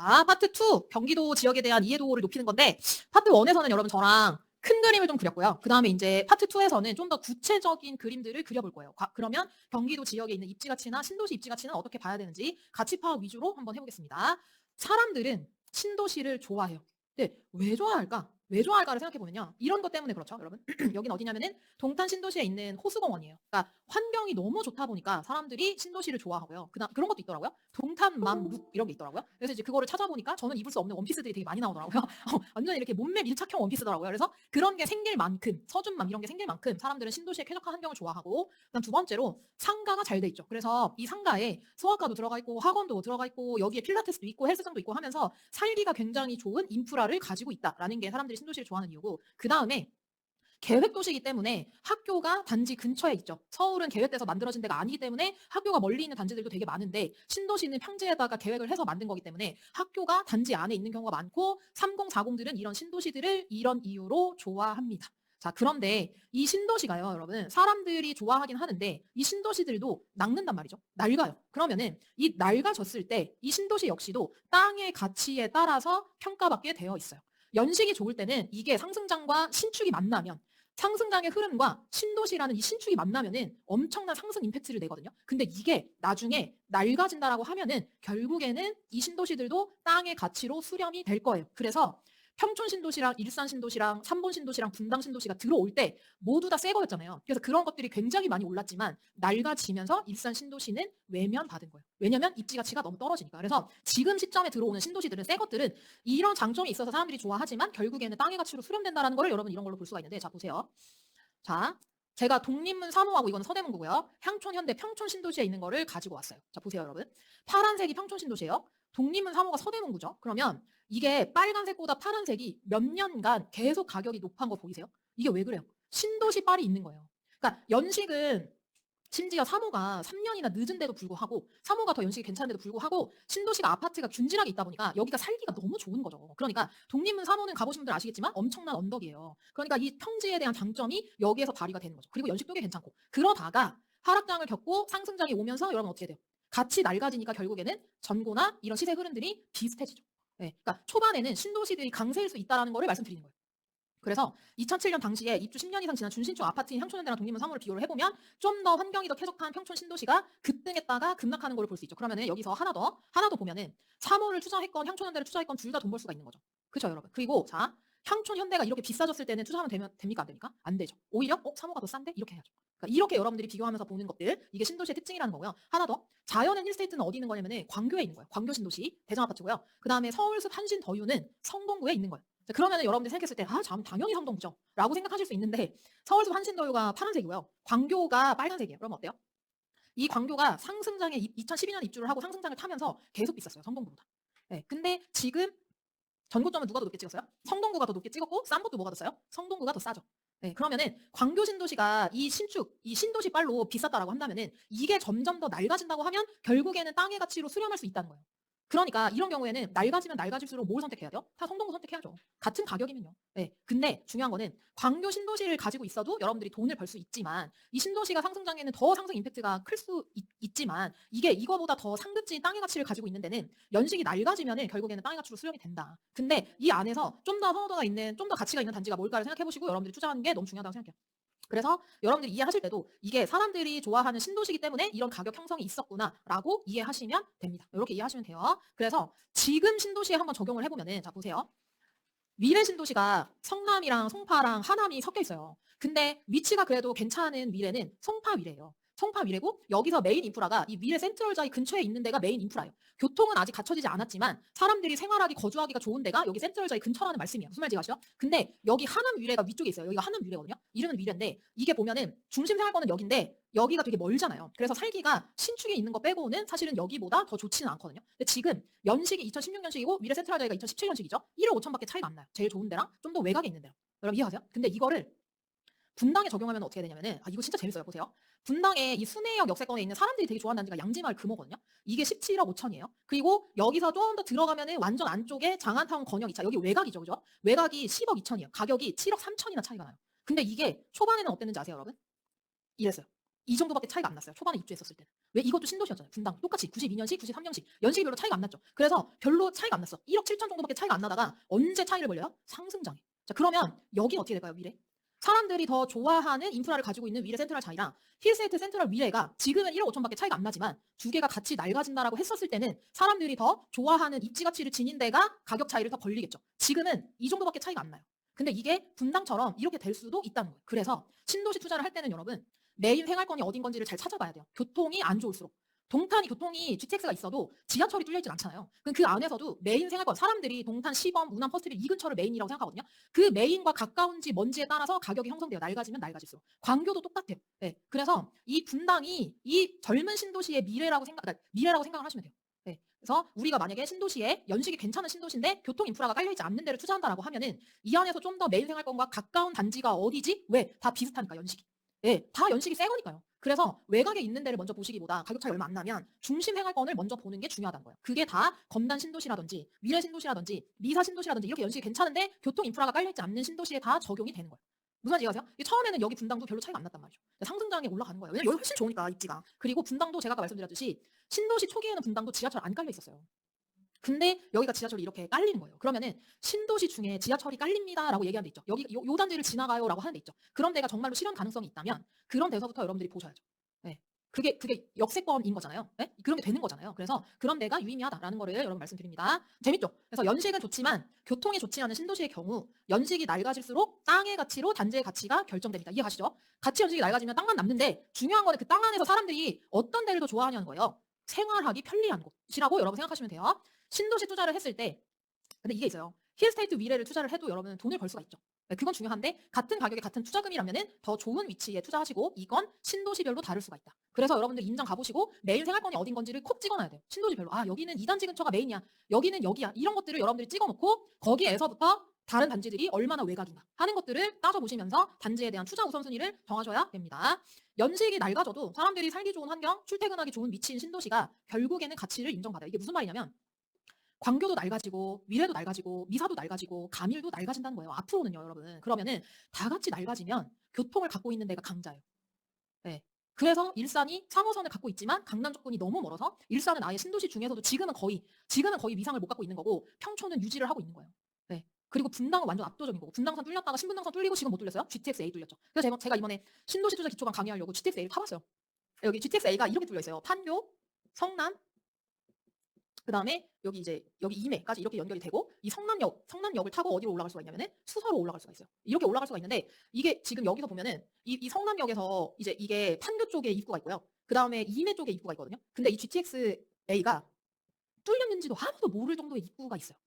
자, 파트 2, 경기도 지역에 대한 이해도를 높이는 건데, 파트 1에서는 여러분 저랑 큰 그림을 좀 그렸고요. 그 다음에 이제 파트 2에서는 좀 더 구체적인 그림들을 그려볼 거예요. 그러면 경기도 지역에 있는 입지 가치나 신도시 입지 가치는 어떻게 봐야 되는지 가치 파악 위주로 한번 해보겠습니다. 사람들은 신도시를 좋아해요. 근데 왜 좋아할까? 왜 좋아할까를 생각해보면요. 이런 것 때문에 그렇죠, 여러분. 여긴 어디냐면은 동탄 신도시에 있는 호수공원이에요. 그러니까 환경이 너무 좋다 보니까 사람들이 신도시를 좋아하고요. 그런 것도 있더라고요. 동탄맘룩 이런 게 있더라고요. 그래서 이제 그거를 찾아보니까 저는 입을 수 없는 원피스들이 되게 많이 나오더라고요. 완전 이렇게 몸매 밀착형 원피스더라고요. 그래서 그런 게 생길 만큼 서준맘 이런 게 생길 만큼 사람들은 신도시의 쾌적한 환경을 좋아하고, 그다음 두 번째로 상가가 잘 돼 있죠. 그래서 이 상가에 소아과도 들어가 있고 학원도 들어가 있고 여기에 필라테스도 있고 헬스장도 있고 하면서 살기가 굉장히 좋은 인프라를 가지고 있다라는 게 사람들이 신도시를 좋아하는 이유고, 그 다음에 계획도시이기 때문에 학교가 단지 근처에 있죠. 서울은 계획돼서 만들어진 데가 아니기 때문에 학교가 멀리 있는 단지들도 되게 많은데, 신도시는 평지에다가 계획을 해서 만든 거기 때문에 학교가 단지 안에 있는 경우가 많고, 3040들은 이런 신도시들을 이런 이유로 좋아합니다. 자, 그런데 이 신도시가요, 여러분, 사람들이 좋아하긴 하는데 이 신도시들도 낡는단 말이죠. 낡아요. 그러면은 이 낡아졌을 때 이 신도시 역시도 땅의 가치에 따라서 평가받게 되어 있어요. 연식이 좋을 때는 이게 상승장과 신축이 만나면, 상승장의 흐름과 신도시라는 이 신축이 만나면은 엄청난 상승 임팩트를 내거든요. 근데 이게 나중에 낡아진다라고 하면은 결국에는 이 신도시들도 땅의 가치로 수렴이 될 거예요. 그래서 평촌 신도시랑 일산 신도시랑 삼본 신도시랑 분당 신도시가 들어올 때 모두 다 새 거였잖아요. 그래서 그런 것들이 굉장히 많이 올랐지만 낡아지면서 일산 신도시는 외면받은 거예요. 왜냐면 입지 가치가 너무 떨어지니까. 그래서 지금 시점에 들어오는 신도시들은, 새 것들은 이런 장점이 있어서 사람들이 좋아하지만 결국에는 땅의 가치로 수렴된다는 거를 여러분 이런 걸로 볼 수가 있는데, 자 보세요. 자, 제가 독립문 3호하고 이거는 서대문구고요. 향촌, 현대, 평촌 신도시에 있는 거를 가지고 왔어요. 자 보세요, 여러분. 파란색이 평촌 신도시예요. 독립문 3호가 서대문구죠. 그러면 이게 빨간색보다 파란색이 몇 년간 계속 가격이 높은 거 보이세요? 이게 왜 그래요? 신도시 빨이 있는 거예요. 그러니까 연식은 심지어 3호가 3년이나 늦은데도 불구하고, 3호가 더 연식이 괜찮은데도 불구하고 신도시가 아파트가 균질하게 있다 보니까 여기가 살기가 너무 좋은 거죠. 그러니까 독립문 3호는 가보신 분들 아시겠지만 엄청난 언덕이에요. 그러니까 이 평지에 대한 장점이 여기에서 발휘가 되는 거죠. 그리고 연식도 꽤 괜찮고, 그러다가 하락장을 겪고 상승장이 오면서 여러분 어떻게 돼요? 같이 낡아지니까 결국에는 전고나 이런 시세 흐름들이 비슷해지죠. 네, 그러니까 초반에는 신도시들이 강세일 수 있다는 거를 말씀드리는 거예요. 그래서 2007년 당시에 입주 10년 이상 지난 준신축 아파트인 향촌현대랑 독립문 3호를 비교를 해보면 좀 더 환경이 더 쾌적한 평촌 신도시가 급등했다가 급락하는 걸 볼 수 있죠. 그러면은 여기서 하나 더 보면은 3호를 투자했건 향촌현대를 투자했건 둘 다 돈 벌 수가 있는 거죠. 그렇죠, 여러분. 그리고 자, 향촌현대가 이렇게 비싸졌을 때는 투자하면 됩니까, 안 됩니까? 안 되죠. 오히려 3호가 더 싼데 이렇게 해야죠. 그러니까 이렇게 여러분들이 비교하면서 보는 것들, 이게 신도시의 특징이라는 거고요. 하나 더, 자연앤 힐스테이트는 어디 있는 거냐면은 광교에 있는 거예요. 광교 신도시 대전 아파트고요. 그 다음에 서울숲 한신 더유는 성동구에 있는 거예요. 그러면 여러분들 생각했을 때, 당연히 성동구죠 라고 생각하실 수 있는데, 서울숲 한신더유가 파란색이고요. 광교가 빨간색이에요. 그러면 어때요? 이 광교가 상승장에 2012년 입주를 하고 상승장을 타면서 계속 비쌌어요. 성동구보다. 네, 근데 지금 전고점은 누가 더 높게 찍었어요? 성동구가 더 높게 찍었고, 싼 것도 뭐가 더 싸요? 성동구가 더 싸죠. 네, 그러면은 광교 신도시가 이 신축, 이 신도시 빨로 비쌌다라고 한다면은 이게 점점 더 낡아진다고 하면 결국에는 땅의 가치로 수렴할 수 있다는 거예요. 그러니까 이런 경우에는 낡아지면 낡아질수록 뭘 선택해야 돼요? 다 성동구 선택해야죠. 같은 가격이면요. 네, 근데 중요한 거는 광교 신도시를 가지고 있어도 여러분들이 돈을 벌 수 있지만, 이 신도시가 상승장에는 더 상승 임팩트가 클 수 있지만, 이게 이거보다 더 상급지 땅의 가치를 가지고 있는 데는 연식이 낡아지면은 결국에는 땅의 가치로 수렴이 된다. 근데 이 안에서 좀 더 선호도가 있는, 좀 더 가치가 있는 단지가 뭘까를 생각해 보시고 여러분들이 투자하는 게 너무 중요하다고 생각해요. 그래서 여러분들이 이해하실 때도 이게 사람들이 좋아하는 신도시이기 때문에 이런 가격 형성이 있었구나라고 이해하시면 됩니다. 이렇게 이해하시면 돼요. 그래서 지금 신도시에 한번 적용을 해보면은, 자 보세요. 미래 신도시가 성남이랑 송파랑 하남이 섞여 있어요. 근데 위치가 그래도 괜찮은 미래는 송파 위래예요. 송파 위래고, 여기서 메인 인프라가 이 미래 센트럴자이 근처에 있는 데가 메인 인프라예요. 교통은 아직 갖춰지지 않았지만 사람들이 생활하기, 거주하기가 좋은 데가 여기 센트럴자이 근처라는 말씀이에요. 무슨 말인지 아시죠? 근데 여기 하남 위래가 위쪽에 있어요. 여기가 하남 위래거든요. 이름은 위래인데 이게 보면은 중심 생활권은 여기인데 여기가 되게 멀잖아요. 그래서 살기가 신축에 있는 거 빼고는 사실은 여기보다 더 좋지는 않거든요. 근데 지금 연식이 2016년식이고 미래 센트럴자이가 2017년식이죠. 1억 5천밖에 차이가 안 나요. 제일 좋은 데랑 좀 더 외곽에 있는 데랑. 여러분 이해하세요? 근데 이거를 분당에 적용하면 어떻게 되냐면은, 이거 진짜 재밌어요. 보세요. 분당에 이 순회역 역세권에 있는 사람들이 되게 좋아하는 단지가 양지마을 금호거든요. 이게 17억 5천이에요. 그리고 여기서 좀 더 들어가면은 완전 안쪽에 장안타운 건영 2차, 여기 외곽이죠, 그죠? 외곽이 10억 2천이에요. 가격이 7억 3천이나 차이가 나요. 근데 이게 초반에는 어땠는지 아세요, 여러분? 이랬어요. 이 정도밖에 차이가 안 났어요. 초반에 입주했었을 때는. 왜? 이것도 신도시였잖아요. 분당 똑같이 92년식, 93년식 연식이 별로 차이가 안 났죠. 그래서 별로 차이가 안 났어. 1억 7천 정도밖에 차이가 안 나다가 언제 차이를 벌려요? 상승장에. 자, 그러면 여긴 어떻게 될까요? 미래? 사람들이 더 좋아하는 인프라를 가지고 있는 위례 센트럴 차이랑 힐스테이트 센트럴 위례가 지금은 1억 5천밖에 차이가 안 나지만 두 개가 같이 낡아진다라고 했었을 때는 사람들이 더 좋아하는 입지 가치를 지닌 데가 가격 차이를 더 벌리겠죠. 지금은 이 정도밖에 차이가 안 나요. 근데 이게 분당처럼 이렇게 될 수도 있다는 거예요. 그래서 신도시 투자를 할 때는 여러분 메인 생활권이 어딘 건지를 잘 찾아봐야 돼요. 교통이 안 좋을수록. 동탄이 교통이 GTX가 있어도 지하철이 뚫려 있진 않잖아요. 그럼 그 안에서도 메인 생활권, 사람들이 동탄, 시범, 우남, 퍼스트빌 이 근처를 메인이라고 생각하거든요. 그 메인과 가까운지 먼지에 따라서 가격이 형성돼요. 낡아지면 낡아질수록. 광교도 똑같아요. 네. 그래서 이 분당이 이 젊은 신도시의 미래라고 그러니까 미래라고 생각을 하시면 돼요. 네. 그래서 우리가 만약에 신도시에 연식이 괜찮은 신도시인데 교통 인프라가 깔려있지 않는 데를 투자한다라고 하면은 이 안에서 좀 더 메인 생활권과 가까운 단지가 어디지? 왜? 다 비슷하니까 연식이. 예, 다 연식이 새 거니까요. 그래서 외곽에 있는 데를 먼저 보시기보다 가격 차이 얼마 안 나면 중심 생활권을 먼저 보는 게 중요하다는 거예요. 그게 다 검단 신도시라든지 미래 신도시라든지 미사 신도시라든지 이렇게 연식이 괜찮은데 교통 인프라가 깔려있지 않는 신도시에 다 적용이 되는 거예요. 무슨 말인지 이해가세요? 처음에는 여기 분당도 별로 차이가 안 났단 말이죠. 상승장에 올라가는 거예요. 왜냐면 여기 훨씬 좋으니까 입지가. 그리고 분당도 제가 아까 말씀드렸듯이 신도시 초기에는 분당도 지하철 안 깔려 있었어요. 근데 여기가 지하철이 이렇게 깔리는 거예요. 그러면은 신도시 중에 지하철이 깔립니다라고 얘기하는 데 있죠. 여기 요 단지를 지나가요라고 하는 데 있죠. 그런 데가 정말로 실현 가능성이 있다면 그런 데서부터 여러분들이 보셔야죠. 네. 그게 역세권인 거잖아요. 네? 그런 게 되는 거잖아요. 그래서 그런 데가 유의미하다라는 거를 여러분 말씀드립니다. 재밌죠? 그래서 연식은 좋지만 교통이 좋지 않은 신도시의 경우 연식이 낡아질수록 땅의 가치로 단지의 가치가 결정됩니다. 이해가시죠? 가치 연식이 낡아지면 땅만 남는데 중요한 거는 그 땅 안에서 사람들이 어떤 데를 더 좋아하냐는 거예요. 생활하기 편리한 곳이라고 여러분 생각하시면 돼요. 신도시 투자를 했을 때 근데 이게 있어요. 힐스테이트 위례를 투자를 해도 여러분은 돈을 벌 수가 있죠. 네, 그건 중요한데 같은 가격에 같은 투자금이라면은 더 좋은 위치에 투자하시고 이건 신도시별로 다를 수가 있다. 그래서 여러분들 임장 가보시고 메인 생활권이 어딘 건지를 콕 찍어놔야 돼요. 신도시별로. 아 여기는 이 단지 근처가 메인이야. 여기는 여기야. 이런 것들을 여러분들이 찍어놓고 거기에서부터 다른 단지들이 얼마나 외곽인가 하는 것들을 따져보시면서 단지에 대한 투자 우선순위를 정하셔야 됩니다. 연식이 낡아져도 사람들이 살기 좋은 환경, 출퇴근하기 좋은 위치인 신도시가 결국에는 가치를 인정받아요. 이게 무슨 말이냐면 광교도 낡아지고 미래도 낡아지고 미사도 낡아지고 가밀도 낡아진다는 거예요. 앞으로는요, 여러분. 그러면은 다 같이 낡아지면 교통을 갖고 있는 데가 강자예요. 네. 그래서 일산이 3호선을 갖고 있지만 강남 조건이 너무 멀어서 일산은 아예 신도시 중에서도 지금은 거의 위상을 못 갖고 있는 거고 평촌은 유지를 하고 있는 거예요. 네. 그리고 분당은 완전 압도적인 거고 분당선 뚫렸다가 신분당선 뚫리고 지금 못 뚫렸어요. GTX-A 뚫렸죠. 그래서 제가 이번에 신도시 투자 기초반 강의하려고 GTX-A를 타봤어요. 여기 GTX-A가 이렇게 뚫려 있어요. 판교, 성남, 그다음에 여기 이제 여기 이매까지 이렇게 연결이 되고 이 성남역을 타고 어디로 올라갈 수가 있냐면은 수서로 올라갈 수가 있어요. 이렇게 올라갈 수가 있는데 이게 지금 여기서 보면은 이 성남역에서 이제 이게 판교 쪽에 입구가 있고요. 그다음에 이매 쪽에 입구가 있거든요. 근데 이 GTX-A가 뚫렸는지도 아무도 모를 정도의 입구가 있어요.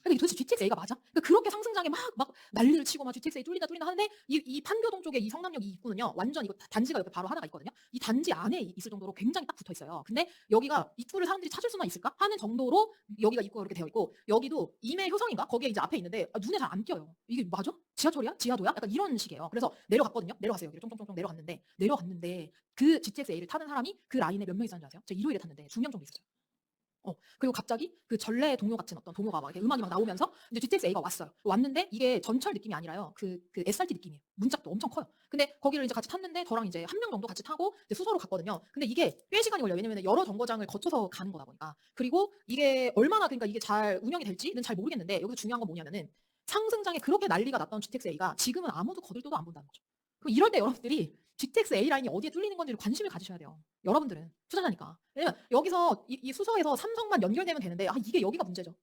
근데 이게 도대체 GTX-A가 맞아? 그러니까 그렇게 상승장에 막 난리를 치고 막 GTX-A 뚫린다 하는데 이 판교동 쪽에 이 성남역 이 입구는요. 완전 이거 단지가 옆에 바로 하나가 있거든요. 이 단지 안에 있을 정도로 굉장히 딱 붙어 있어요. 근데 여기가 입구를 사람들이 찾을 수만 있을까 하는 정도로 여기가 입구가 이렇게 되어 있고 여기도 임해 효성인가? 거기에 이제 앞에 있는데 눈에 잘 안 띄어요. 이게 맞아? 지하철이야? 지하도야? 약간 이런 식이에요. 그래서 내려갔거든요. 내려갔어요. 여기를 쫑쫑쫑쫑 내려갔는데 그 GTX-A를 타는 사람이 그 라인에 몇 명 있었는지 아세요? 제가 일요일에 탔는데 2명 정도 있었어요. 그리고 갑자기 그 전래 동요 같은 어떤 동요가 막 이렇게 음악이 막 나오면서 이제 GTX-A가 왔어요. 왔는데 이게 전철 느낌이 아니라요. 그 SRT 느낌이에요. 문짝도 엄청 커요. 근데 거기를 이제 같이 탔는데 저랑 이제 한 명 정도 같이 타고 이제 수서로 갔거든요. 근데 이게 꽤 시간이 걸려요. 왜냐면 여러 정거장을 거쳐서 가는 거다 보니까. 그리고 이게 얼마나 그러니까 이게 잘 운영이 될지는 잘 모르겠는데 여기서 중요한 건 뭐냐면은 상승장에 그렇게 난리가 났던 GTX-A가 지금은 아무도 거들떠도 안 본다는 거죠. 그럼 이럴 때 여러분들이 GTX-A 라인이 어디에 뚫리는 건지를 관심을 가지셔야 돼요. 여러분들은 투자자니까. 왜냐면 여기서 이 수서에서 삼성만 연결되면 되는데 이게 여기가 문제죠.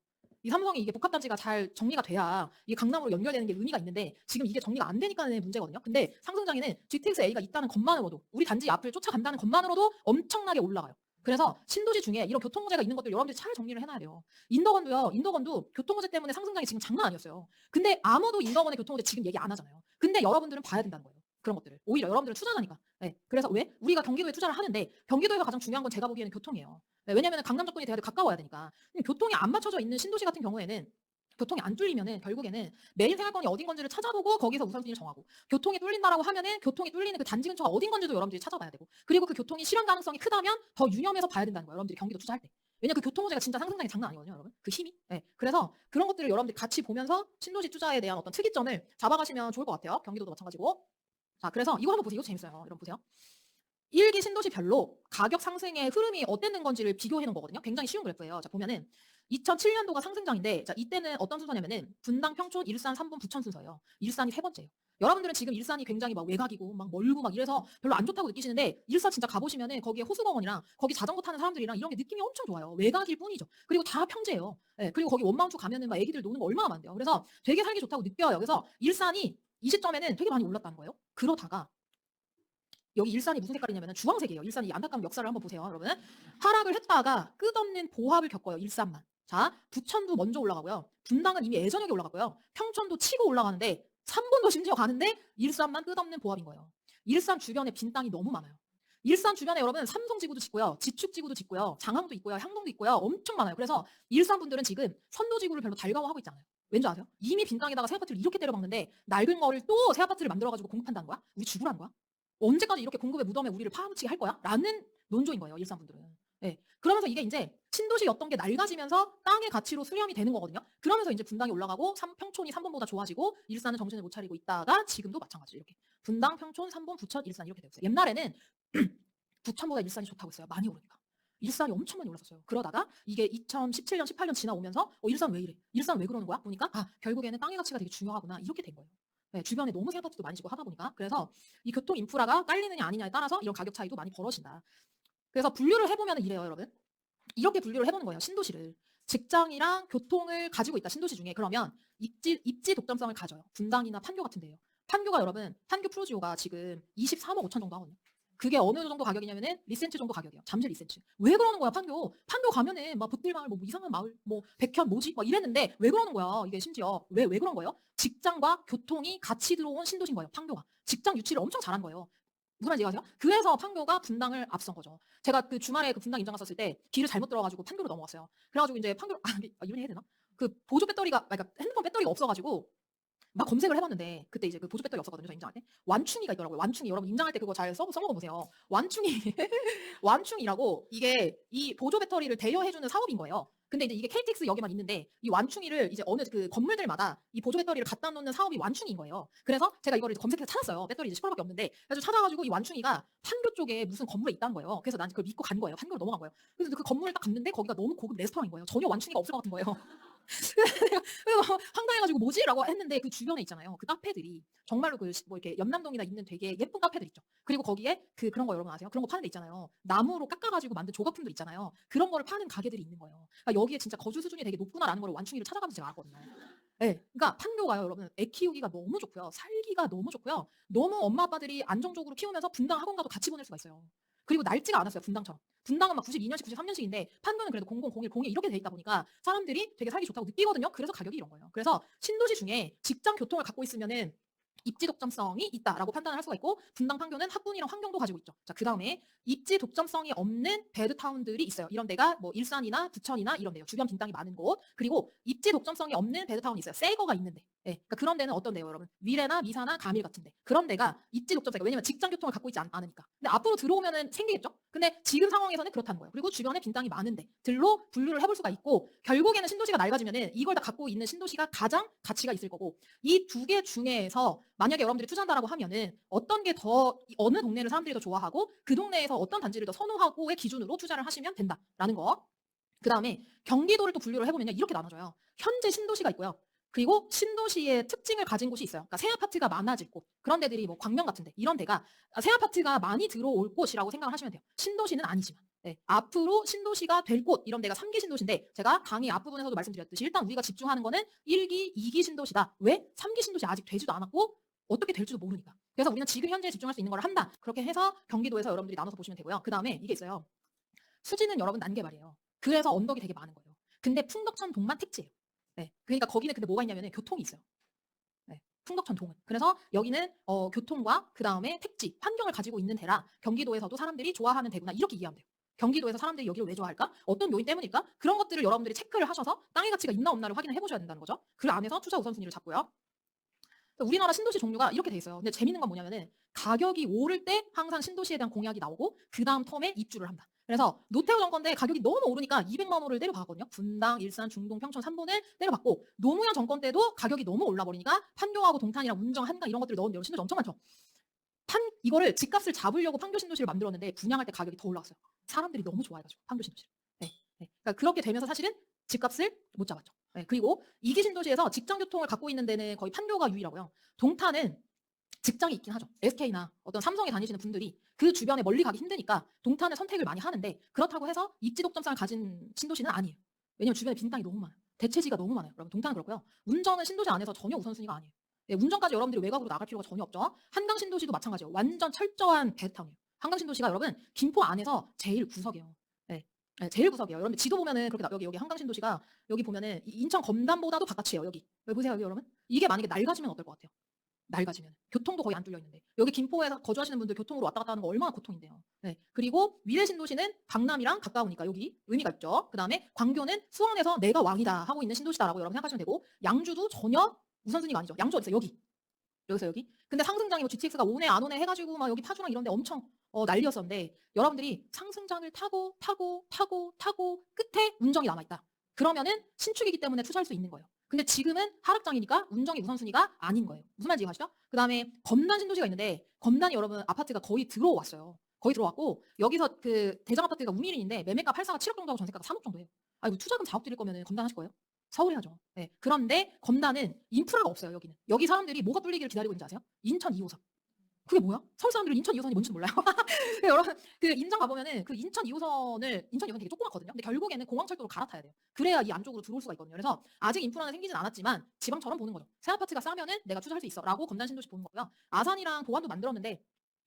이 삼성이 이게 복합단지가 잘 정리가 돼야 이게 강남으로 연결되는 게 의미가 있는데 지금 이게 정리가 안 되니까는 문제거든요. 근데 상승장에는 GTX-A가 있다는 것만으로도 우리 단지 앞을 쫓아간다는 것만으로도 엄청나게 올라가요. 그래서 신도시 중에 이런 교통문제가 있는 것들 여러분들이 잘 정리를 해놔야 돼요. 인덕원도 교통문제 때문에 상승장이 지금 장난 아니었어요. 근데 아무도 인덕원의 교통문제 지금 얘기 안 하잖아요. 근데 여러분들은 봐야 된다는 거예요. 그런 것들을. 오히려 여러분들은 투자자니까. 네. 그래서 왜? 우리가 경기도에 투자를 하는데 경기도에서 가장 중요한 건 제가 보기에는 교통이에요. 네. 왜냐하면 강남 접근이 돼야 가까워야 되니까. 교통이 안 맞춰져 있는 신도시 같은 경우에는 교통이 안 뚫리면은 결국에는 메인 생활권이 어딘 건지를 찾아보고 거기서 우선순위를 정하고 교통이 뚫린다라고 하면은 교통이 뚫리는 그 단지 근처가 어딘 건지도 여러분들이 찾아봐야 되고 그리고 그 교통이 실현 가능성이 크다면 더 유념해서 봐야 된다는 거예요. 여러분들이 경기도 투자할 때. 왜냐면 그 교통 문제가 진짜 상승장이 장난 아니거든요, 여러분. 그 힘이. 네. 그래서 그런 것들을 여러분들이 같이 보면서 신도시 투자에 대한 어떤 특이점을 잡아가시면 좋을 것 같아요. 경기도도 마찬가지고. 자, 그래서 이거 한번 보세요. 이거 재밌어요. 여러분 보세요. 일기 신도시별로 가격 상승의 흐름이 어땠는 건지를 비교해 놓은 거거든요. 굉장히 쉬운 그래프예요. 자, 보면은 2007년도가 상승장인데, 자, 이때는 어떤 순서냐면은 분당, 평촌, 일산, 3분, 부천 순서예요. 일산이 세 번째예요. 여러분들은 지금 일산이 굉장히 막 외곽이고 막 멀고 막 이래서 별로 안 좋다고 느끼시는데, 일산 진짜 가보시면은 거기에 호수공원이랑 거기 자전거 타는 사람들이랑 이런 게 느낌이 엄청 좋아요. 외곽일 뿐이죠. 그리고 다 평지예요. 예, 그리고 거기 원망초 가면은 막 애기들 노는 거 얼마나 많대요. 그래서 되게 살기 좋다고 느껴요. 그래서 일산이 이 시점에는 되게 많이 올랐다는 거예요. 그러다가 여기 일산이 무슨 색깔이냐면 주황색이에요. 일산이 안타까운 역사를 한번 보세요, 여러분. 하락을 했다가 끝없는 보합을 겪어요, 일산만. 자, 부천도 먼저 올라가고요. 분당은 이미 예전역에 올라갔고요. 평촌도 치고 올라가는데 3분도 심지어 가는데 일산만 끝없는 보합인 거예요. 일산 주변에 빈 땅이 너무 많아요. 일산 주변에 여러분 삼성지구도 짓고요. 지축지구도 짓고요. 장항도 있고요. 향동도 있고요. 엄청 많아요. 그래서 일산 분들은 지금 선도지구를 별로 달가워하고 있잖아요. 왠지 아세요? 이미 빈 땅에다가 새 아파트를 이렇게 때려박는데 낡은 거를 또 새 아파트를 만들어가지고 공급한다는 거야? 우리 죽으라는 거야? 언제까지 이렇게 공급의 무덤에 우리를 파묻히게 할 거야? 라는 논조인 거예요, 일산 분들은. 예. 그러면서 이게 이제 신도시였던 게 낡아지면서 땅의 가치로 수렴이 되는 거거든요. 그러면서 이제 분당이 올라가고 평촌이 3번보다 좋아지고 일산은 정신을 못 차리고 있다가 지금도 마찬가지 이렇게 분당, 평촌, 3번, 부천, 일산 이렇게 되고 있어요. 옛날에는 부천보다 일산이 좋다고 했어요. 많이 오르니까. 일산이 엄청 많이 올랐었어요. 그러다가 이게 2017년, 18년 지나오면서 일산 왜 이래? 일산 왜 그러는 거야? 보니까 결국에는 땅의 가치가 되게 중요하구나. 이렇게 된 거예요. 네, 주변에 너무 새 아파트도 많이 짓고 하다 보니까. 그래서 이 교통 인프라가 깔리느냐 아니냐에 따라서 이런 가격 차이도 많이 벌어진다. 그래서 분류를 해보면 이래요, 여러분. 이렇게 분류를 해보는 거예요, 신도시를. 직장이랑 교통을 가지고 있다, 신도시 중에. 그러면 입지 독점성을 가져요. 분당이나 판교 같은데요. 판교가 여러분, 판교 프로지오가 지금 23억 5천 정도 하거든요. 그게 어느 정도 가격이냐면은 리센츠 정도 가격이에요. 잠실 리센츠. 왜 그러는 거야, 판교? 판교 가면은 막 붓들마을 뭐 이상한 마을 뭐 백현 뭐지? 막 이랬는데 왜 그러는 거야? 이게 심지어 왜 그런 거예요? 직장과 교통이 같이 들어온 신도시인 거예요, 판교가. 직장 유치를 엄청 잘한 거예요. 무슨 말인지 아세요? 그래서 판교가 분당을 앞선 거죠. 제가 그 주말에 그 분당 임장 갔었을 때 길을 잘못 들어가지고 판교로 넘어갔어요. 그래가지고 이제 판교 이런 얘기 해야 되나? 그 보조 배터리가 그러니까 핸드폰 배터리가 없어가지고 막 검색을 해봤는데 그때 이제 그 보조 배터리 없었거든요. 저 임장할 때 완충이가 있더라고요. 완충이 여러분 임장할 때 그거 잘 써먹어 보세요. 완충이 완충이라고 이게 이 보조 배터리를 대여해주는 사업인 거예요. 근데 이제 이게 KTX 역에만 있는데 이 완충이를 이제 어느 그 건물들마다 이 보조 배터리를 갖다 놓는 사업이 완충인 거예요. 그래서 제가 이거를 검색해서 찾았어요. 배터리 이제 10%밖에 없는데 그래서 찾아가지고 이 완충이가 판교 쪽에 무슨 건물에 있다는 거예요. 그래서 난 그걸 믿고 간 거예요. 판교로 넘어간 거예요. 그래서 그 건물을 딱 갔는데 거기가 너무 고급 레스토랑인 거예요. 전혀 완충이가 없을 것 같은 거예요. 그래서 황당해가지고 뭐지라고 했는데 그 주변에 있잖아요. 그 카페들이 정말로 그 뭐 이렇게 연남동이나 있는 되게 예쁜 카페들 있죠. 그리고 거기에 그런 거 여러분 아세요? 그런 거 파는 데 있잖아요. 나무로 깎아가지고 만든 조각품들 있잖아요. 그런 거를 파는 가게들이 있는 거예요. 그러니까 여기에 진짜 거주 수준이 되게 높구나라는 걸 완충이를 찾아가면서 제가 알았거든요. 네, 그러니까 판교가요, 여러분. 애 키우기가 너무 좋고요. 살기가 너무 좋고요. 너무 엄마 아빠들이 안정적으로 키우면서 분당 학원 가도 같이 보낼 수가 있어요. 그리고 낡지가 않았어요, 분당처럼. 분당은 막 92년씩, 93년씩인데 판교는 그래도 00, 01, 02 이렇게 돼 있다 보니까 사람들이 되게 살기 좋다고 느끼거든요. 그래서 가격이 이런 거예요. 그래서 신도시 중에 직장 교통을 갖고 있으면은 입지 독점성이 있다라고 판단을 할 수가 있고 분당 판교는 학군이랑 환경도 가지고 있죠. 자, 그다음에 입지 독점성이 없는 베드타운들이 있어요. 이런 데가 뭐 일산이나 부천이나 이런 데요. 주변 빈 땅이 많은 곳. 그리고 입지 독점성이 없는 베드타운이 있어요. 새 거가 있는데. 예. 그러니까 그런 데는 어떤 데요, 여러분? 위례나 미사나 가밀 같은데. 그런 데가 입지 독점성. 왜냐면 직장 교통을 갖고 있지 않으니까. 근데 앞으로 들어오면은 생기겠죠? 근데 지금 상황에서는 그렇다는 거예요. 그리고 주변에 빈 땅이 많은데 들로 분류를 해볼 수가 있고 결국에는 신도시가 낡아지면은 이걸 다 갖고 있는 신도시가 가장 가치가 있을 거고 이 두 개 중에서 만약에 여러분들이 투자한다라고 하면은 어떤 게 더 어느 동네를 사람들이 더 좋아하고 그 동네에서 어떤 단지를 더 선호하고의 기준으로 투자를 하시면 된다라는 거. 그다음에 경기도를 또 분류를 해보면요 이렇게 나눠져요. 현재 신도시가 있고요. 그리고 신도시의 특징을 가진 곳이 있어요. 그러니까 새 아파트가 많아질 곳. 그런 데들이 뭐 광명 같은데 이런 데가 새 아파트가 많이 들어올 곳이라고 생각을 하시면 돼요. 신도시는 아니지만. 네, 앞으로 신도시가 될 곳 이런 데가 3기 신도시인데 제가 강의 앞부분에서도 말씀드렸듯이 일단 우리가 집중하는 거는 1기, 2기 신도시다. 왜? 3기 신도시 아직 되지도 않았고 어떻게 될지도 모르니까. 그래서 우리는 지금 현재에 집중할 수 있는 걸 한다. 그렇게 해서 경기도에서 여러분들이 나눠서 보시면 되고요. 그 다음에 이게 있어요. 수지는 여러분 난개발이에요. 그래서 언덕이 되게 많은 거예요. 근데 풍덕천 동만 택지예요. 네, 그러니까 거기는 근데 뭐가 있냐면 교통이 있어요. 네, 풍덕천 동은. 그래서 여기는 교통과 그 다음에 택지, 환경을 가지고 있는 데라 경기도에서도 사람들이 좋아하는 데구나 이렇게 이해하면 돼요. 경기도에서 사람들이 여기를 왜 좋아할까? 어떤 요인 때문일까? 그런 것들을 여러분들이 체크를 하셔서 땅의 가치가 있나 없나를 확인을 해보셔야 된다는 거죠. 그 안에서 투자 우선순위를 잡고요. 우리나라 신도시 종류가 이렇게 돼 있어요. 근데 재밌는 건 뭐냐면은 가격이 오를 때 항상 신도시에 대한 공약이 나오고 그 다음 텀에 입주를 한다. 그래서 노태우 정권 때 가격이 너무 오르니까 200만 호를 때려박았거든요. 분당, 일산, 중동, 평촌 3분을 때려박고 노무현 정권 때도 가격이 너무 올라버리니까 판교하고 동탄이랑 운정, 한강 이런 것들을 넣은 데로 신도시 엄청 많죠. 이거를 집값을 잡으려고 판교 신도시를 만들었는데 분양할 때 가격이 더 올라갔어요. 사람들이 너무 좋아해가지고 판교 신도시를. 네, 네. 그러니까 그렇게 되면서 사실은 집값을 못 잡았죠. 네, 그리고 이기 신도시에서 직장 교통을 갖고 있는 데는 거의 판교가 유일하고요. 동탄은 직장이 있긴 하죠. SK나 어떤 삼성에 다니시는 분들이 그 주변에 멀리 가기 힘드니까 동탄을 선택을 많이 하는데 그렇다고 해서 입지 독점성을 가진 신도시는 아니에요. 왜냐면 주변에 빈 땅이 너무 많아요. 대체지가 너무 많아요. 여러분 동탄은 그렇고요. 운전은 신도시 안에서 전혀 우선순위가 아니에요. 네, 운전까지 여러분들이 외곽으로 나갈 필요가 전혀 없죠. 한강 신도시도 마찬가지예요. 완전 철저한 베타운이에요. 한강 신도시가 여러분 김포 안에서 제일 구석이에요. 네, 네, 제일 구석이에요. 여러분 지도 보면은 그렇게 여기 한강 신도시가 여기 보면은 인천 검담보다도 바깥이에요. 여기 보세요, 여기 여러분. 이게 만약에 낡아지면 어떨 것 같아요? 낡아지면 교통도 거의 안 뚫려 있는데 여기 김포에서 거주하시는 분들 교통으로 왔다 갔다 하는 거 얼마나 고통인데요. 네. 그리고 미래 신도시는 강남이랑 가까우니까 여기 의미가 있죠. 그다음에 광교는 수원에서 내가 왕이다 하고 있는 신도시다라고 여러분 생각하시면 되고 양주도 전혀 우선순위가 아니죠. 양주 어디 있어요? 여기서 여기. 근데 상승장이 뭐 GTX가 오네 안 오네 해가지고 막 여기 파주랑 이런데 엄청 난리였었는데 여러분들이 상승장을 타고 끝에 운정이 남아있다. 그러면은 신축이기 때문에 투자할 수 있는 거예요. 근데 지금은 하락장이니까 운정이 우선순위가 아닌 거예요. 무슨 말인지 이해가시죠? 그 다음에 검단 신도시가 있는데 검단이 여러분 아파트가 거의 들어왔어요. 거의 들어왔고 여기서 그 대장 아파트가 우미린인데 매매가 8사가 7억 정도 하고 전세가가 3억 정도 해요. 아 이거 투자금 4억 드릴 거면 검단 하실 거예요? 서울 해야죠. 네. 그런데 검단은 인프라가 없어요. 여기는. 여기 사람들이 뭐가 뚫리기를 기다리고 있는지 아세요? 인천 2호선. 그게 뭐야? 서울 사람들은 인천 2호선이 뭔지 몰라요. 여러분 그 인천 가보면은 그 인천 2호선 되게 조그맣거든요. 근데 결국에는 공항철도로 갈아타야 돼요. 그래야 이 안쪽으로 들어올 수가 있거든요. 그래서 아직 인프라는 생기진 않았지만 지방처럼 보는 거죠. 새 아파트가 싸면은 내가 투자할 수 있어라고 검단 신도시 보는 거고요. 아산이랑 보안도 만들었는데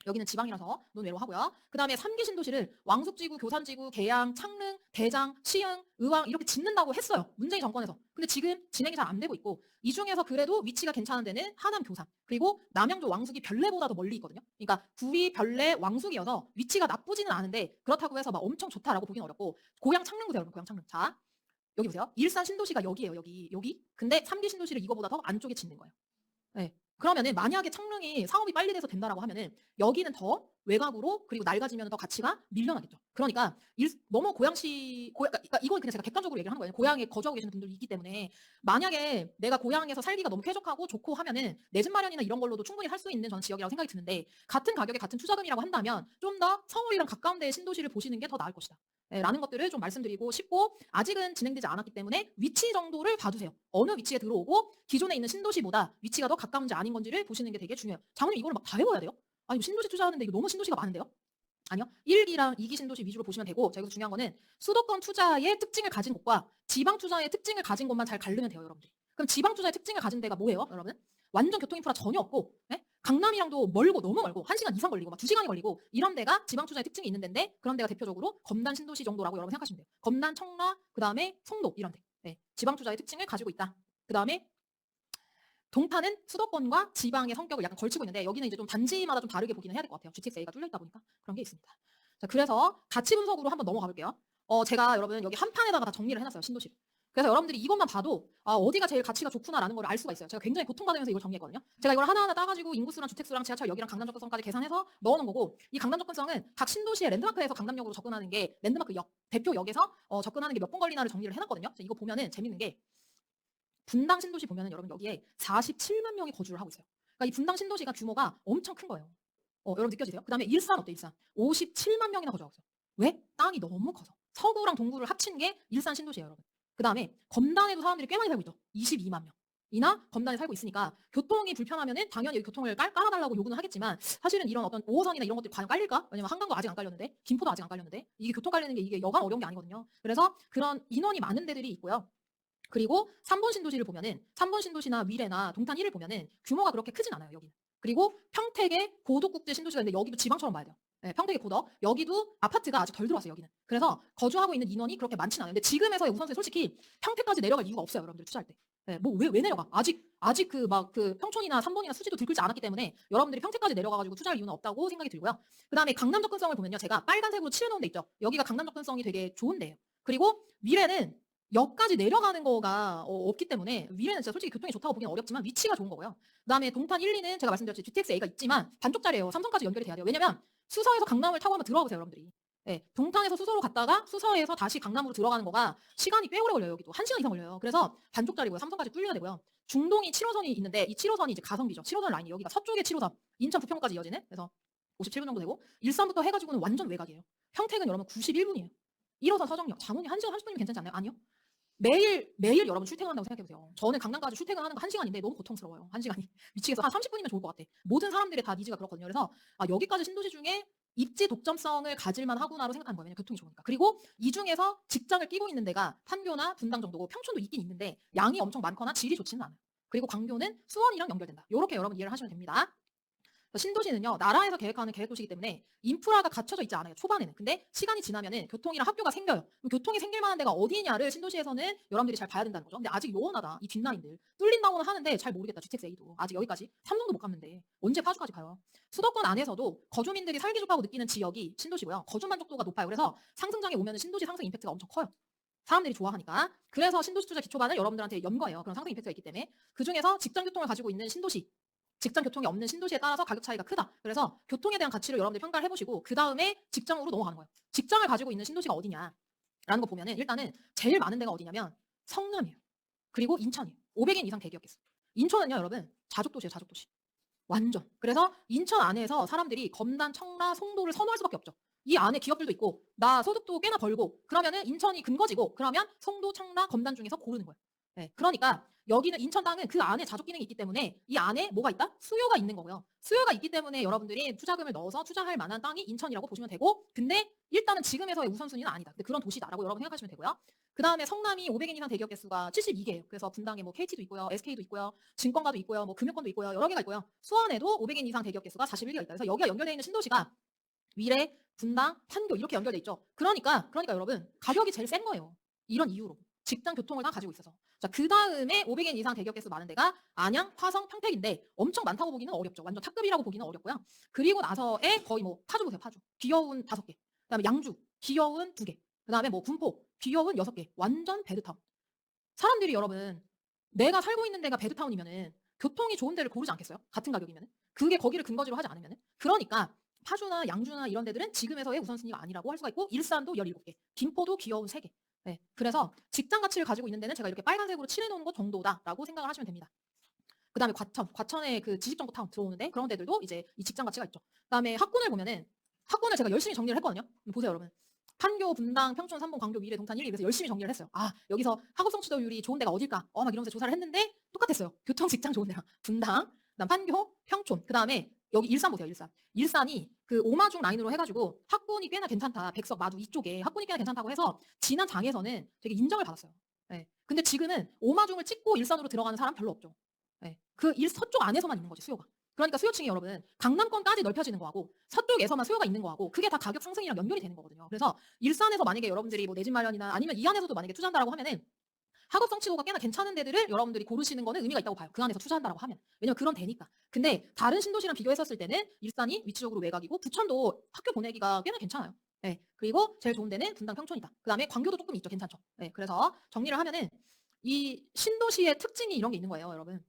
여기는 지방이라서 논외로 하고요. 그 다음에 3기 신도시를 왕숙지구, 교산지구, 계양, 창릉, 대장, 시흥, 의왕 이렇게 짓는다고 했어요. 문재인 정권에서. 근데 지금 진행이 잘 안 되고 있고 이 중에서 그래도 위치가 괜찮은 데는 하남, 교산 그리고 남양주, 왕숙이 별내보다도 멀리 있거든요. 그러니까 구리, 별내, 왕숙이어서 위치가 나쁘지는 않은데 그렇다고 해서 막 엄청 좋다라고 보기는 어렵고 고양 창릉 보세요. 여러분 고양 창릉. 자 여기 보세요. 일산 신도시가 여기예요. 여기. 근데 3기 신도시를 이거보다 더 안쪽에 짓는 거예요. 네. 그러면은 만약에 창릉이 사업이 빨리 돼서 된다라고 하면은 여기는 더 외곽으로 그리고 낡아지면 더 가치가 밀려나겠죠. 그러니까 너무 그러니까 이건 그냥 제가 객관적으로 얘기를 하는 거예요. 고향에 거주하고 계시는 분들이 있기 때문에 만약에 내가 고향에서 살기가 너무 쾌적하고 좋고 하면은 내 집 마련이나 이런 걸로도 충분히 할 수 있는 저는 지역이라고 생각이 드는데 같은 가격에 같은 투자금이라고 한다면 좀 더 서울이랑 가까운 데의 신도시를 보시는 게 더 나을 것이다. 네, 라는 것들을 좀 말씀드리고 싶고 아직은 진행되지 않았기 때문에 위치 정도를 봐두세요. 어느 위치에 들어오고 기존에 있는 신도시보다 위치가 더 가까운지 아닌 건지를 보시는 게 되게 중요해요. 장모님 이거를 막 다 해봐야 돼요? 아니 신도시 투자하는데 이거 너무 신도시가 많은데요? 아니요. 1기랑 2기 신도시 위주로 보시면 되고 제가 중요한 거는 수도권 투자의 특징을 가진 곳과 지방 투자의 특징을 가진 곳만 잘 가르면 돼요. 여러분들. 그럼 지방 투자의 특징을 가진 데가 뭐예요? 여러분? 완전 교통 인프라 전혀 없고 네? 강남이랑도 멀고 너무 멀고 1시간 이상 걸리고 막 2시간이 걸리고 이런 데가 지방 투자의 특징이 있는 데인데 그런 데가 대표적으로 검단 신도시 정도라고 여러분 생각하시면 돼요. 검단, 청라, 그다음에 송도 이런 데. 네. 지방 투자의 특징을 가지고 있다. 그다음에 동탄은 수도권과 지방의 성격을 약간 걸치고 있는데 여기는 이제 좀 단지마다 좀 다르게 보기는 해야 될 것 같아요. GTX-A가 뚫려 있다 보니까 그런 게 있습니다. 자, 그래서 가치 분석으로 한번 넘어가 볼게요. 제가 여러분 여기 한 판에다가 다 정리를 해놨어요. 신도시. 그래서 여러분들이 이것만 봐도 어디가 제일 가치가 좋구나라는 걸 알 수가 있어요. 제가 굉장히 고통받으면서 이걸 정리했거든요. 제가 이걸 하나하나 따가지고 인구수랑 주택수랑 지하철 여기랑 강남 접근성까지 계산해서 넣어놓은 거고 이 강남 접근성은 각 신도시의 랜드마크에서 강남역으로 접근하는 게 랜드마크 역, 대표 역에서 접근하는 게 몇 분 걸리나를 정리를 해놨거든요. 이거 보면은 재밌는 게 분당 신도시 보면은 여러분 여기에 47만 명이 거주를 하고 있어요. 그러니까 이 분당 신도시가 규모가 엄청 큰 거예요. 여러분 느껴지세요? 그 다음에 일산 어때 일산? 57만 명이나 거주하고 있어요. 왜? 땅이 너무 커서. 서구랑 동구를 합친 게 일산 신도시예요, 여러분. 그 다음에 검단에도 사람들이 꽤 많이 살고 있죠. 22만 명. 이나 검단에 살고 있으니까 교통이 불편하면은 당연히 교통을 깔아달라고 요구는 하겠지만 사실은 이런 어떤 5호선이나 이런 것들이 과연 깔릴까? 왜냐면 한강도 아직 안 깔렸는데 김포도 아직 안 깔렸는데 이게 교통 깔리는 게 이게 여간 어려운 게 아니거든요. 그래서 그런 인원이 많은 데들이 있고요. 그리고 3번 신도시를 보면은 3번 신도시나 미래나 동탄 1을 보면은 규모가 그렇게 크진 않아요, 여기는. 그리고 평택의 고덕국제 신도시가 있는데 여기도 지방처럼 봐야 돼요. 네, 평택의 고덕. 여기도 아파트가 아직 덜 들어왔어요, 여기는. 그래서 거주하고 있는 인원이 그렇게 많지는 않아요. 근데 지금에서의 우선순위 솔직히 평택까지 내려갈 이유가 없어요, 여러분들 투자할 때. 네, 왜 내려가? 아직 그 평촌이나 3번이나 수지도 들끓지 않았기 때문에 여러분들이 평택까지 내려가가지고 투자할 이유는 없다고 생각이 들고요. 그 다음에 강남 접근성을 보면요. 제가 빨간색으로 칠해놓은 데 있죠. 여기가 강남 접근성이 되게 좋은데요. 그리고 미래는 역까지 내려가는 거가 없기 때문에 위례는 진짜 솔직히 교통이 좋다고 보기는 어렵지만 위치가 좋은 거고요. 그다음에 동탄 1, 2는 제가 말씀드렸듯이 GTX-A가 있지만 반쪽짜리예요. 삼성까지 연결이 돼야 돼요. 왜냐면 수서에서 강남을 타고 한번 들어가 보세요, 여러분들이. 네, 동탄에서 수서로 갔다가 수서에서 다시 강남으로 들어가는 거가 시간이 꽤 오래 걸려요. 여기도 1시간 이상 걸려요. 그래서 반쪽짜리고요. 삼성까지 뚫려야 되고요. 중동이 7호선이 있는데 이 7호선이 이제 가성비죠. 7호선 라인이 여기가 서쪽의 7호선 인천 부평까지 이어지는. 그래서 57분 정도 되고 일산부터 해가지고는 완전 외곽이에요. 평택은 여러분 91분이에요. 1호선 서정역, 장원이 1시간 30분이면 괜찮지 않나요? 아니요. 매일 여러분 출퇴근한다고 생각해보세요. 저는 강남까지 출퇴근하는 거 1시간인데 너무 고통스러워요. 1시간이. 미치겠어. 한 30분이면 좋을 것 같아. 모든 사람들의 다 니즈가 그렇거든요. 그래서 여기까지 신도시 중에 입지 독점성을 가질만 하구나로 생각하는 거예요. 왜냐면 교통이 좋으니까. 그리고 이 중에서 직장을 끼고 있는 데가 판교나 분당 정도고 평촌도 있긴 있는데 양이 엄청 많거나 질이 좋지는 않아요. 그리고 광교는 수원이랑 연결된다. 이렇게 여러분 이해를 하시면 됩니다. 신도시는요, 나라에서 계획하는 계획도시이기 때문에 인프라가 갖춰져 있지 않아요, 초반에는. 근데 시간이 지나면은 교통이랑 학교가 생겨요. 그럼 교통이 생길 만한 데가 어디냐를 신도시에서는 여러분들이 잘 봐야 된다는 거죠. 근데 아직 요원하다, 이 뒷라인들. 뚫린다고는 하는데 잘 모르겠다, GTX-A도. 아직 여기까지. 삼성도 못 갔는데. 언제 파주까지 가요? 수도권 안에서도 거주민들이 살기 좋다고 느끼는 지역이 신도시고요. 거주 만족도가 높아요. 그래서 상승장에 오면은 신도시 상승 임팩트가 엄청 커요. 사람들이 좋아하니까. 그래서 신도시 투자 기초반을 여러분들한테 연 거예요. 그런 상승 임팩트가 있기 때문에. 그 중에서 직장 교통을 가지고 있는 신도시, 직장 교통이 없는 신도시에 따라서 가격 차이가 크다. 그래서 교통에 대한 가치를 여러분들이 평가를 해보시고 그 다음에 직장으로 넘어가는 거예요. 직장을 가지고 있는 신도시가 어디냐라는 거 보면은 일단은 제일 많은 데가 어디냐면 성남이에요. 그리고 인천이에요. 500인 이상 대기업 개수. 인천은요, 여러분 자족도시예요, 자족도시. 완전. 그래서 인천 안에서 사람들이 검단, 청라, 송도를 선호할 수밖에 없죠. 이 안에 기업들도 있고 나 소득도 꽤나 벌고 그러면은 인천이 근거지고 그러면 송도, 청라, 검단 중에서 고르는 거예요. 네, 그러니까 여기는 인천 땅은 그 안에 자족 기능이 있기 때문에 이 안에 뭐가 있다? 수요가 있는 거고요. 수요가 있기 때문에 여러분들이 투자금을 넣어서 투자할 만한 땅이 인천이라고 보시면 되고 근데 일단은 지금에서의 우선순위는 아니다. 근데 그런 도시다라고 여러분 생각하시면 되고요. 그 다음에 성남이 500인 이상 대기업 개수가 72개예요. 그래서 분당에 뭐 KT도 있고요. SK도 있고요. 증권가도 있고요. 뭐 금융권도 있고요. 여러 개가 있고요. 수원에도 500인 이상 대기업 개수가 41개가 있다. 그래서 여기가 연결되어 있는 신도시가 위례, 분당, 판교 이렇게 연결돼 있죠. 그러니까 여러분 가격이 제일 센 거예요. 이런 이유로. 직장 교통을 다 가지고 있어서. 자, 그 다음에 500인 이상 대기업 개수 많은 데가 안양, 화성, 평택인데 엄청 많다고 보기는 어렵죠. 완전 탑급이라고 보기는 어렵고요. 그리고 나서에 거의 뭐 파주 보세요. 파주. 귀여운 5개. 그다음에 양주. 귀여운 2개. 그다음에 뭐 군포. 귀여운 6개. 완전 배드타운. 사람들이 여러분 내가 살고 있는 데가 배드타운이면은 교통이 좋은 데를 고르지 않겠어요? 같은 가격이면은. 그게 거기를 근거지로 하지 않으면은. 그러니까 파주나 양주나 이런 데들은 지금에서의 우선순위가 아니라고 할 수가 있고 일산도 17개. 김포도 귀여운 3개. 네. 그래서 직장 가치를 가지고 있는 데는 제가 이렇게 빨간색으로 칠해놓은 것 정도다라고 생각을 하시면 됩니다. 그 다음에 과천에 그 지식정보타운 들어오는데 그런 데들도 이제 이 직장 가치가 있죠. 그 다음에 학군을 보면은 학군을 제가 열심히 정리를 했거든요. 보세요, 여러분. 판교, 분당, 평촌, 삼봉, 광교, 미래, 동탄 1, 2 그래서 열심히 정리를 했어요. 아, 여기서 학업 성취도율이 좋은 데가 어딜까? 막 이러면서 조사를 했는데 똑같았어요. 교통, 직장 좋은 데랑 분당, 그다음 판교, 평촌, 그 다음에 여기 일산 보세요, 일산. 일산이 그 오마중 라인으로 해가지고 학군이 꽤나 괜찮다. 백석, 마두 이쪽에 학군이 꽤나 괜찮다고 해서 지난 장에서는 되게 인정을 받았어요. 네. 근데 지금은 오마중을 찍고 일산으로 들어가는 사람 별로 없죠. 네. 그 서쪽 안에서만 있는 거지, 수요가. 그러니까 수요층이 여러분 강남권까지 넓혀지는 거하고 서쪽에서만 수요가 있는 거하고 그게 다 가격 상승이랑 연결이 되는 거거든요. 그래서 일산에서 만약에 여러분들이 뭐 내 집 마련이나 아니면 이 안에서도 만약에 투자한다라고 하면은 학업 성취도가 꽤나 괜찮은 데들을 여러분들이 고르시는 거는 의미가 있다고 봐요. 그 안에서 투자한다라고 하면. 왜냐면 그럼 되니까. 근데 다른 신도시랑 비교했었을 때는 일산이 위치적으로 외곽이고 부천도 학교 보내기가 꽤나 괜찮아요. 네. 그리고 제일 좋은 데는 분당 평촌이다. 그다음에 광교도 조금 있죠. 괜찮죠. 네. 그래서 정리를 하면은 이 신도시의 특징이 이런 게 있는 거예요, 여러분.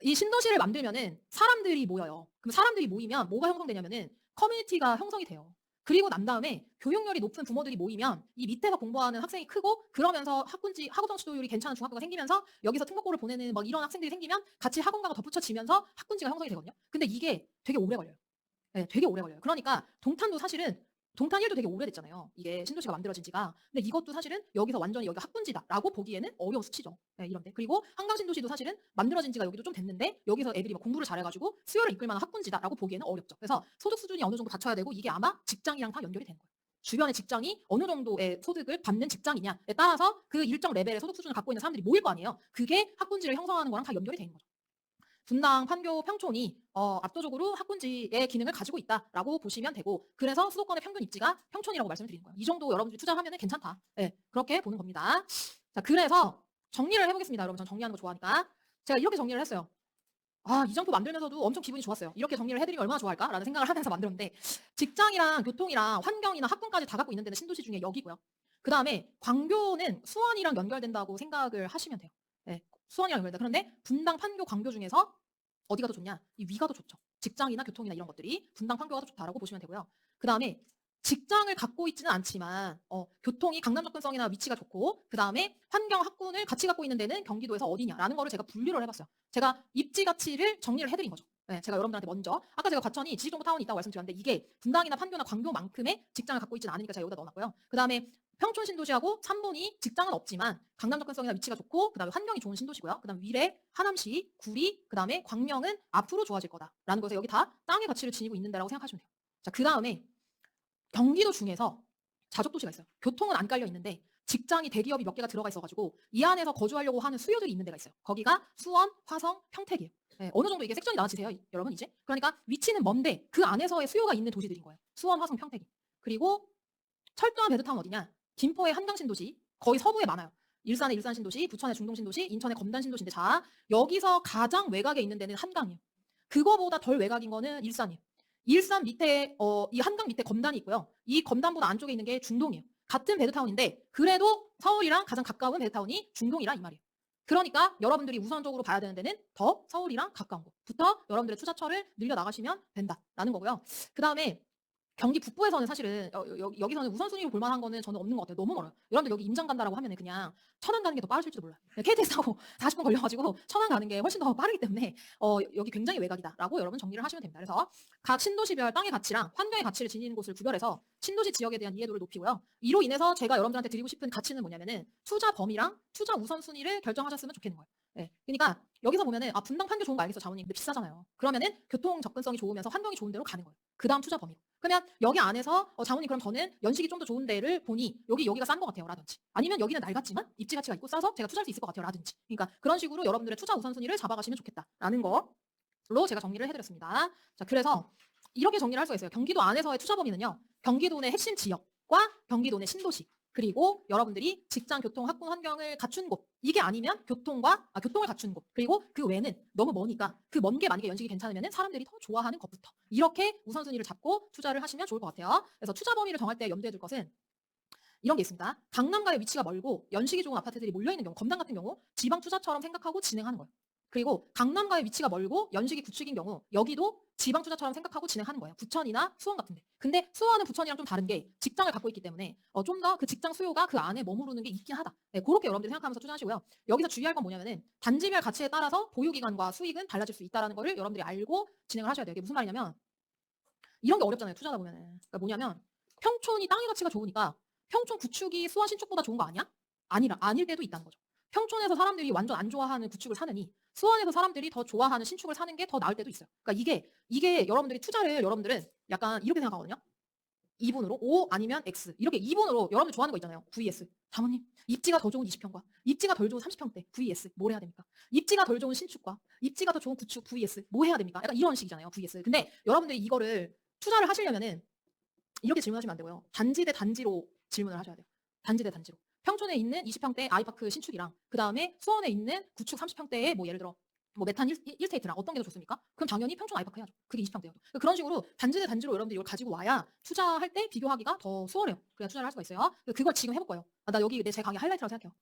이 신도시를 만들면은 사람들이 모여요. 그럼 사람들이 모이면 뭐가 형성되냐면은 커뮤니티가 형성이 돼요. 그리고 난 다음에 교육열이 높은 부모들이 모이면 이 밑에서 공부하는 학생이 크고 그러면서 학업 성취도율이 괜찮은 중학교가 생기면서 여기서 특목고를 보내는 뭐 이런 학생들이 생기면 같이 학원가가 덧붙여지면서 학군지가 형성이 되거든요. 근데 이게 되게 오래 걸려요. 네, 되게 오래 걸려요. 그러니까 동탄도 사실은 동탄 1도 되게 오래됐잖아요. 이게 신도시가 만들어진 지가. 근데 이것도 사실은 여기서 완전히 여기가 학군지다라고 보기에는 어려운 수치죠. 네, 이런데. 그리고 한강신도시도 사실은 만들어진 지가 여기도 좀 됐는데 여기서 애들이 막 공부를 잘해가지고 수요를 이끌 만한 학군지다라고 보기에는 어렵죠. 그래서 소득 수준이 어느 정도 갖춰야 되고 이게 아마 직장이랑 다 연결이 되는 거예요. 주변의 직장이 어느 정도의 소득을 받는 직장이냐에 따라서 그 일정 레벨의 소득 수준을 갖고 있는 사람들이 모일 거 아니에요. 그게 학군지를 형성하는 거랑 다 연결이 되는 거죠. 분당, 판교, 평촌이 압도적으로 학군지의 기능을 가지고 있다라고 보시면 되고 그래서 수도권의 평균 입지가 평촌이라고 말씀을 드리는 거예요. 이 정도 여러분들이 투자하면 괜찮다. 네, 그렇게 보는 겁니다. 자, 그래서 정리를 해보겠습니다. 여러분, 전 정리하는 거 좋아하니까. 제가 이렇게 정리를 했어요. 아, 이 정도 만들면서도 엄청 기분이 좋았어요. 이렇게 정리를 해드리면 얼마나 좋아할까라는 생각을 하면서 만들었는데 직장이랑 교통이랑 환경이나 학군까지 다 갖고 있는 데는 신도시 중에 여기고요. 그 다음에 광교는 수원이랑 연결된다고 생각을 하시면 돼요. 네, 수원이랑 연결된다. 그런데 분당, 판교, 광교 중에서 어디가 더 좋냐? 이 위가 더 좋죠. 직장이나 교통이나 이런 것들이 분당, 판교가 더 좋다라고 보시면 되고요. 그 다음에 직장을 갖고 있지는 않지만 교통이 강남 접근성이나 위치가 좋고 그 다음에 환경, 학군을 같이 갖고 있는 데는 경기도에서 어디냐라는 거를 제가 분류를 해봤어요. 제가 입지 가치를 정리를 해드린 거죠. 네, 제가 여러분들한테 먼저 아까 제가 과천이 지식정보타운이 있다고 말씀드렸는데 이게 분당이나 판교나 광교만큼의 직장을 갖고 있지는 않으니까 제가 여기다 넣어놨고요. 그 다음에 평촌 신도시하고 삼본이 직장은 없지만 강남 접근성이나 위치가 좋고 그 다음에 환경이 좋은 신도시고요. 그 다음에 위례, 하남시, 구리, 그 다음에 광명은 앞으로 좋아질 거다라는 것에 여기 다 땅의 가치를 지니고 있는 데라고 생각하시면 돼요. 자, 그 다음에 경기도 중에서 자족도시가 있어요. 교통은 안 깔려 있는데 직장이 대기업이 몇 개가 들어가 있어가지고 이 안에서 거주하려고 하는 수요들이 있는 데가 있어요. 거기가 수원, 화성, 평택이에요. 네, 어느 정도 이게 색전이 나눠지세요, 여러분 이제. 그러니까 위치는 먼데 그 안에서의 수요가 있는 도시들인 거예요. 수원, 화성, 평택이. 그리고 철도와 베드타운 어디냐? 김포의 한강신도시, 거의 서부에 많아요. 일산의 일산신도시, 부천의 중동신도시, 인천의 검단신도시인데 자, 여기서 가장 외곽에 있는 데는 한강이에요. 그거보다 덜 외곽인 거는 일산이에요. 일산 밑에 이 한강 밑에 검단이 있고요. 이 검단보다 안쪽에 있는 게 중동이에요. 같은 베드타운인데 그래도 서울이랑 가장 가까운 베드타운이 중동이라 이 말이에요. 그러니까 여러분들이 우선적으로 봐야 되는 데는 더 서울이랑 가까운 곳부터 여러분들의 투자처를 늘려 나가시면 된다라는 거고요. 그 다음에 경기 북부에서는 사실은 여기서는 우선순위로 볼 만한 거는 저는 없는 것 같아요. 너무 멀어요. 여러분들 여기 임장 간다라고 하면은 그냥 천안 가는 게 더 빠르실지도 몰라요. KTX 타고 40분 걸려가지고 천안 가는 게 훨씬 더 빠르기 때문에 여기 굉장히 외곽이다라고 여러분 정리를 하시면 됩니다. 그래서 각 신도시별 땅의 가치랑 환경의 가치를 지니는 곳을 구별해서 신도시 지역에 대한 이해도를 높이고요. 이로 인해서 제가 여러분들한테 드리고 싶은 가치는 뭐냐면은 투자 범위랑 투자 우선순위를 결정하셨으면 좋겠는 거예요. 네. 그러니까 여기서 보면은 분당 판교 좋은 거 알겠어 자모님 근데 비싸잖아요. 그러면은 교통 접근성이 좋으면서 환경이 좋은 데로 가는 거예요. 그 다음 투자 범위로. 그러면 여기 안에서 자모님 그럼 저는 연식이 좀 더 좋은 데를 보니 여기가 싼 것 같아요 라든지 아니면 여기는 낡았지만 입지 가치가 있고 싸서 제가 투자할 수 있을 것 같아요 라든지 그러니까 그런 식으로 여러분들의 투자 우선순위를 잡아가시면 좋겠다라는 거로 제가 정리를 해드렸습니다. 자 그래서 이렇게 정리를 할 수가 있어요. 경기도 안에서의 투자 범위는요. 경기도 내 핵심 지역과 경기도 내 신도시 그리고 여러분들이 직장, 교통, 학군 환경을 갖춘 곳 이게 아니면 교통을 갖춘 곳 그리고 그 외는 너무 머니까 그 먼 게 만약에 연식이 괜찮으면 사람들이 더 좋아하는 것부터 이렇게 우선순위를 잡고 투자를 하시면 좋을 것 같아요. 그래서 투자 범위를 정할 때 염두에 둘 것은 이런 게 있습니다. 강남과의 위치가 멀고 연식이 좋은 아파트들이 몰려있는 경우 검단 같은 경우 지방 투자처럼 생각하고 진행하는 거예요. 그리고 강남과의 위치가 멀고 연식이 구축인 경우 여기도 지방 투자처럼 생각하고 진행하는 거예요. 부천이나 수원 같은데. 근데 수원은 부천이랑 좀 다른 게 직장을 갖고 있기 때문에 좀 더 그 직장 수요가 그 안에 머무르는 게 있긴 하다. 네, 그렇게 여러분들이 생각하면서 투자하시고요. 여기서 주의할 건 뭐냐면은 단지별 가치에 따라서 보유기간과 수익은 달라질 수 있다는 거를 여러분들이 알고 진행을 하셔야 돼요. 이게 무슨 말이냐면 이런 게 어렵잖아요. 투자하다 보면은. 그러니까 뭐냐면 평촌이 땅의 가치가 좋으니까 평촌 구축이 수원 신축보다 좋은 거 아니야? 아닐 때도 있다는 거죠. 평촌에서 사람들이 완전 안 좋아하는 구축을 사느니 수원에서 사람들이 더 좋아하는 신축을 사는 게 더 나을 때도 있어요. 그러니까 이게 여러분들이 투자를 여러분들은 약간 이렇게 생각하거든요. 2분으로 O 아니면 X 이렇게 2분으로 여러분들 좋아하는 거 있잖아요. VS. 장모님 입지가 더 좋은 20평과 입지가 덜 좋은 30평대 VS 뭘 해야 됩니까? 입지가 덜 좋은 신축과 입지가 더 좋은 구축 VS 뭐 해야 됩니까? 약간 이런 식이잖아요. VS. 근데 여러분들이 이거를 투자를 하시려면은 이렇게 질문하시면 안 되고요. 단지 대 단지로 질문을 하셔야 돼요. 단지 대 단지로. 평촌에 있는 20평대 아이파크 신축이랑 그 다음에 수원에 있는 구축 30평대의 뭐 예를 들어 뭐 메탄 1스테이트랑 어떤 게 더 좋습니까? 그럼 당연히 평촌 아이파크 해야죠. 그게 20평대여도. 그런 식으로 단지 대 단지로 여러분들이 이걸 가지고 와야 투자할 때 비교하기가 더 수월해요. 그래야 투자를 할 수가 있어요. 그걸 지금 해볼 거예요. 나 여기 제 강의 하이라이트라고 생각해요.